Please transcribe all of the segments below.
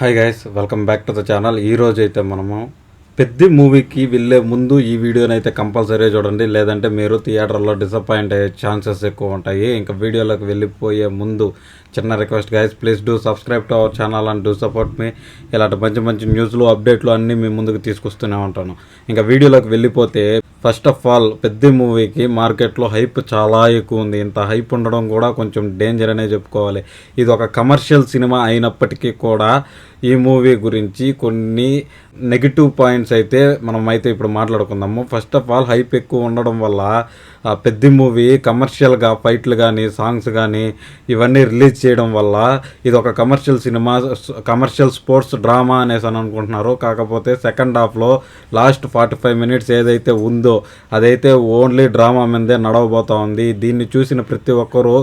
Hi guys, welcome back to the channel. ఈరోజు అయితే మనము పెద్ద మూవీకి వెళ్ళే ముందు ఈ వీడియోని అయితే కంపల్సరీ చూడండి, లేదంటే మీరు థియేటర్లో డిసప్పాయింట్ అయ్యే ఛాన్సెస్ ఎక్కువ ఉంటాయి. ఇంకా వీడియోలోకి వెళ్ళిపోయే ముందు చిన్న request guys, please do subscribe to our channel and do support మీ. ఇలాంటి మంచి మంచి న్యూస్లు అప్డేట్లు అన్నీ మీ ముందుకు తీసుకొస్తూనే ఉంటాను. ఇంకా వీడియోలోకి వెళ్ళిపోతే ఫస్ట్ ఆఫ్ ఆల్ పెద్ద మూవీకి మార్కెట్లో హైప్ చాలా ఎక్కువ ఉంది. ఇంత హైప్ ఉండడం కూడా కొంచెం డేంజర్ అనే చెప్పుకోవాలి. ఇది ఒక కమర్షియల్ సినిమా అయినప్పటికీ కూడా ఈ మూవీ గురించి కొన్ని నెగిటివ్ పాయింట్స్ అయితే మనం అయితే ఇప్పుడు మాట్లాడుకుందాము. ఫస్ట్ ఆఫ్ ఆల్ హైప్ ఎక్కువ ఉండడం వల్ల పెద్ద మూవీ కమర్షియల్గా ఫైట్లు కానీ సాంగ్స్ కానీ ఇవన్నీ రిలీజ్ చేయడం వల్ల ఇది ఒక commercial cinema, commercial sports drama అనేసి అని అనుకుంటున్నారు. కాకపోతే సెకండ్ హాఫ్లో లాస్ట్ 45 minutes ఏదైతే ఉందో అదైతే ఓన్లీ డ్రామా మీదే నడవబోతూ ఉంది. దీన్ని చూసిన ప్రతి ఒక్కరూ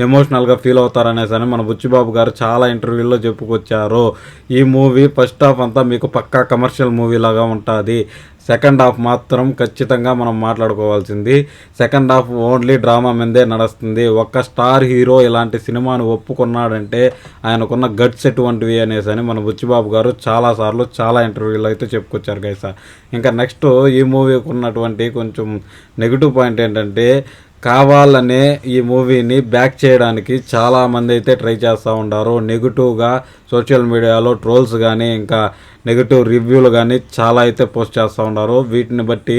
ఎమోషనల్గా ఫీల్ అవుతారనేసి అని మన బుచ్చిబాబు గారు చాలా ఇంటర్వ్యూల్లో చెప్పుకొచ్చారు. ఈ మూవీ ఫస్ట్ హాఫ్ అంతా మీకు పక్కా కమర్షియల్ మూవీ లాగా ఉంటుంది. సెకండ్ హాఫ్ మాత్రం ఖచ్చితంగా మనం మాట్లాడుకోవాల్సింది. సెకండ్ హాఫ్ ఓన్లీ డ్రామా మీదే నడుస్తుంది. ఒక్క స్టార్ హీరో ఇలాంటి సినిమాను ఒప్పుకున్నాడంటే ఆయనకున్న గట్స్ ఎటువంటివి అనేసి అని మన బుచ్చిబాబు గారు చాలాసార్లు చాలా ఇంటర్వ్యూలో అయితే చెప్పుకొచ్చారు గైసా. ఇంకా నెక్స్ట్ ఈ మూవీకి ఉన్నటువంటి కొంచెం నెగిటివ్ పాయింట్ ఏంటంటే కావాలనే ఈ మూవీని బ్యాక్ చేయడానికి చాలామంది అయితే ట్రై చేస్తూ ఉంటారు. నెగిటివ్గా సోషల్ మీడియాలో ట్రోల్స్ కానీ ఇంకా నెగిటివ్ రివ్యూలు కానీ చాలా అయితే పోస్ట్ చేస్తూ ఉంటారు. వీటిని బట్టి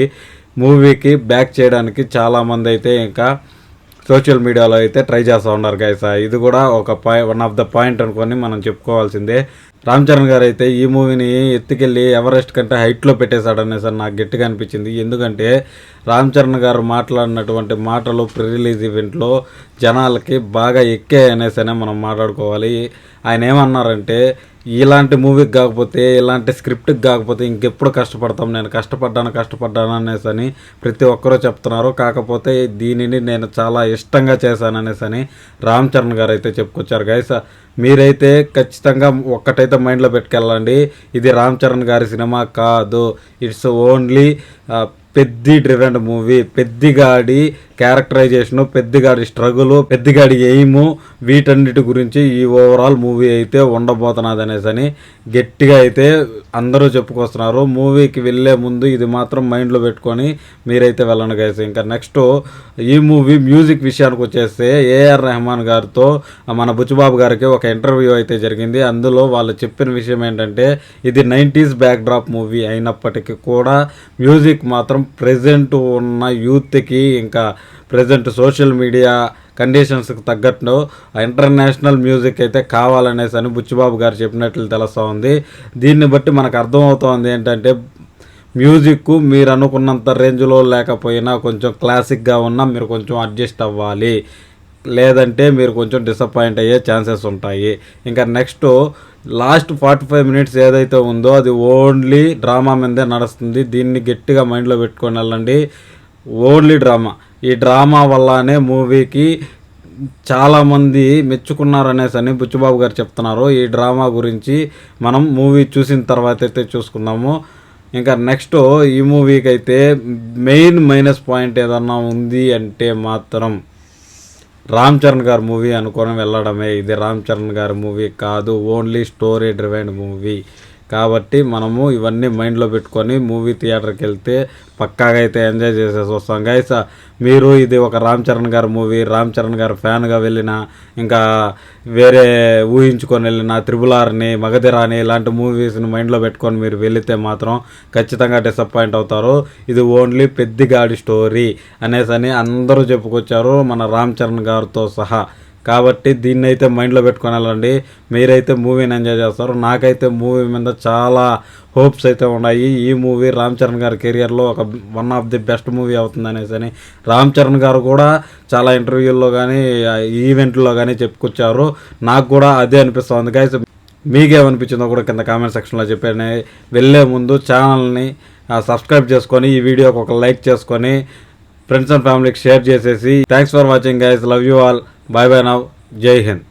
మూవీకి బ్యాక్ చేయడానికి చాలామంది అయితే ఇంకా సోషల్ మీడియాలో అయితే ట్రై చేస్తూ ఉన్నారు గైస్. ఇది కూడా ఒక వన్ ఆఫ్ ద పాయింట్ అనుకొని మనం చెప్పుకోవాల్సిందే. రామ్ చరణ్ గారు అయితే ఈ మూవీని ఎత్తుకెళ్ళి ఎవరెస్ట్ కంటే హైట్లో పెట్టేశాడనేసి నాకు గట్టిగా అనిపించింది. ఎందుకంటే రామ్ చరణ్ గారు మాట్లాడినటువంటి మాటలు ప్రీ రిలీజ్ ఈవెంట్లో జనాలకి బాగా ఎక్కాయనేసనే మనం మాట్లాడుకోవాలి. ఆయన ఏమన్నారంటే ఇలాంటి మూవీకి కాకపోతే ఇలాంటి స్క్రిప్ట్కి కాకపోతే ఇంకెప్పుడు కష్టపడతాం, నేను కష్టపడ్డాను అనేసి అని ప్రతి ఒక్కరూ చెప్తున్నారు. కాకపోతే దీనిని నేను చాలా ఇష్టంగా చేశాననేసి అని రామ్ చరణ్ గారు అయితే చెప్పుకొచ్చారు గైస్. మీరైతే ఖచ్చితంగా ఒక్కటైతే మైండ్లో పెట్టుకెళ్ళండి, ఇది రామ్ చరణ్ గారి సినిమా కాదు, it's only Peddi driven movie. పెద్దిగాడి క్యారెక్టరైజేషను, పెద్దిగాడి స్ట్రగులు, పెద్దిగాడి ఎయిము, వీటన్నిటి గురించి ఈ ఓవరాల్ మూవీ అయితే ఉండబోతున్నది అనేసి అని గట్టిగా అయితే అందరూ చెప్పుకొస్తున్నారు. మూవీకి వెళ్ళే ముందు ఇది మాత్రం మైండ్లో పెట్టుకొని మీరైతే వెళ్ళండి గైస్. ఇంకా నెక్స్ట్ ఈ మూవీ మ్యూజిక్ విషయానికి వచ్చేస్తే ఏఆర్ రెహమాన్ గారితో మన బుచ్చిబాబు గారికి ఒక ఇంటర్వ్యూ అయితే జరిగింది. అందులో వాళ్ళు చెప్పిన విషయం ఏంటంటే ఇది 90s బ్యాక్డ్రాప్ మూవీ అయినప్పటికీ కూడా మ్యూజిక్ మాత్రం ప్రెజెంట్ ఉన్న యూత్కి ఇంకా ప్రెజెంట్ సోషల్ మీడియా కండిషన్స్కి తగ్గట్టు ఇంటర్నేషనల్ మ్యూజిక్ అయితే కావాలనేసి అని బుచ్చిబాబు గారు చెప్పినట్లు తెలుస్తూ ఉంది. దీన్ని బట్టి మనకు అర్థమవుతోంది ఏంటంటే మ్యూజిక్ మీరు అనుకున్నంత రేంజ్లో లేకపోయినా కొంచెం క్లాసిక్గా ఉన్నా మీరు కొంచెం అడ్జస్ట్ అవ్వాలి, లేదంటే మీరు కొంచెం డిసప్పాయింట్ అయ్యే ఛాన్సెస్ ఉంటాయి. ఇంకా నెక్స్ట్ లాస్ట్ 45 minutes ఏదైతే ఉందో అది ఓన్లీ డ్రామా మీదే నడుస్తుంది. దీన్ని గట్టిగా మైండ్లో పెట్టుకొని వెళ్ళండి, ఓన్లీ డ్రామా. ఈ డ్రామా వల్లనే మూవీకి చాలామంది మెచ్చుకున్నారనేసి అని బుచ్చిబాబు గారు చెప్తున్నారు. ఈ డ్రామా గురించి మనం మూవీ చూసిన తర్వాత అయితే చూసుకుందాము. ఇంకా నెక్స్ట్ ఈ మూవీకి అయితే మెయిన్ మైనస్ పాయింట్ ఏదన్నా ఉంది అంటే మాత్రం రామ్ చరణ్ గారి మూవీ అనుకొని వెళ్ళడమే. ఇది రామ్ చరణ్ గారి మూవీ కాదు, ఓన్లీ స్టోరీ డ్రివెన్ మూవీ. కాబట్టి మనము ఇవన్నీ మైండ్లో పెట్టుకొని మూవీ థియేటర్కి వెళ్తే పక్కాగా అయితే ఎంజాయ్ చేసేసి వస్తాం గైస్. మీరు ఇది ఒక రామ్ చరణ్ గారి మూవీ, రామ్ చరణ్ గారి ఫ్యాన్గా వెళ్ళినా ఇంకా వేరే ఊహించుకొని వెళ్ళిన త్రిబుల్-ఆర్ని, మగధిరాని ఇలాంటి మూవీస్ని మైండ్లో పెట్టుకొని మీరు వెళితే మాత్రం ఖచ్చితంగా డిసప్పాయింట్ అవుతారు. ఇది ఓన్లీ పెద్దిగాడి స్టోరీ అనేసి అని అందరూ చెప్పుకొచ్చారు, మన రామ్ చరణ్ గారితో సహా. కాబట్టి దీన్ని అయితే మైండ్లో పెట్టుకొని వెళ్ళండి, మీరైతే మూవీని ఎంజాయ్ చేస్తారు. నాకైతే మూవీ మీద చాలా హోప్స్ అయితే ఉన్నాయి. ఈ మూవీ రామ్ చరణ్ గారి కెరియర్లో ఒక one of the best movie అవుతుంది అనేసి అని రామ్ చరణ్ గారు కూడా చాలా ఇంటర్వ్యూల్లో కానీ ఈవెంట్లో కానీ చెప్పుకొచ్చారు. నాకు కూడా అదే అనిపిస్తుంది గైస్. మీకేమనిపించిందో కూడా కింద కామెంట్ సెక్షన్లో చెప్పండి. వెళ్ళే ముందు ఛానల్ని సబ్స్క్రైబ్ చేసుకొని ఈ వీడియోకి ఒక లైక్ చేసుకొని ఫ్రెండ్స్ అండ్ ఫ్యామిలీకి షేర్ చేసేసి thanks for watching guys. Love you all. Bye bye now. Jai Hind.